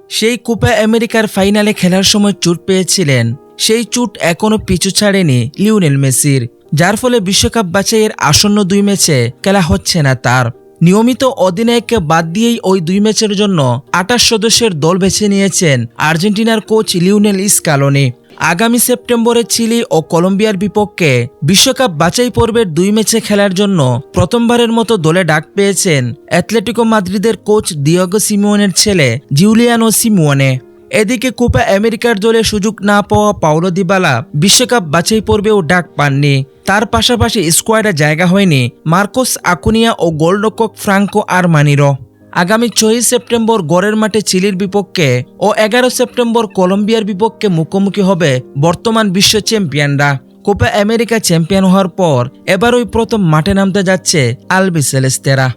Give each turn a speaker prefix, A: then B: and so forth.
A: সেই কোপা আমেরিকার ফাইনালে খেলার সময় চোট পেয়েছিলেন। সেই চোট এখনও পিছু ছাড়েনি লিওনেল মেসির, যার ফলে বিশ্বকাপ বাছাইয়ের আসন্ন 2 ম্যাচে খেলা হচ্ছে না তার। নিয়মিত অধিনায়ককে বাদ দিয়েই ওই 2 ম্যাচের জন্য 28 সদস্যের দল বেছে নিয়েছেন আর্জেন্টিনার কোচ লিওনেল স্কালোনি। আগামী সেপ্টেম্বরে চিলি ও কলম্বিয়ার বিপক্ষে বিশ্বকাপ বাছাই পর্বের 2 ম্যাচে খেলার জন্য প্রথমবারের মতো দলে ডাক পেয়েছেন অ্যাটলেটিকো মাদ্রিদের কোচ দিয়েগো সিমিওনের ছেলে জুলিয়ানো সিমিওনে। এদিকে কোপা আমেরিকার দলে সুযোগ না পাওয়া পাওলো দিবালা বিশ্বকাপ বাছাই পর্বেও ডাক পাননি। তার পাশাপাশি স্কোয়াডে জায়গা হয়নি মার্কোস আকুনিয়া ও গোলরক্ষক ফ্রাঙ্কো আরমানিরও। আগামী 6 সেপ্টেম্বর গড়ের মাঠে চিলির বিপক্ষে ও 11 সেপ্টেম্বর কলম্বিয়ার বিপক্ষে মুখোমুখি হবে বর্তমান বিশ্ব চ্যাম্পিয়নরা। কোপা আমেরিকা চ্যাম্পিয়ন হওয়ার পর এবারই প্রথম মাঠে নামতে যাচ্ছে আলবিসেলেস্তেরা।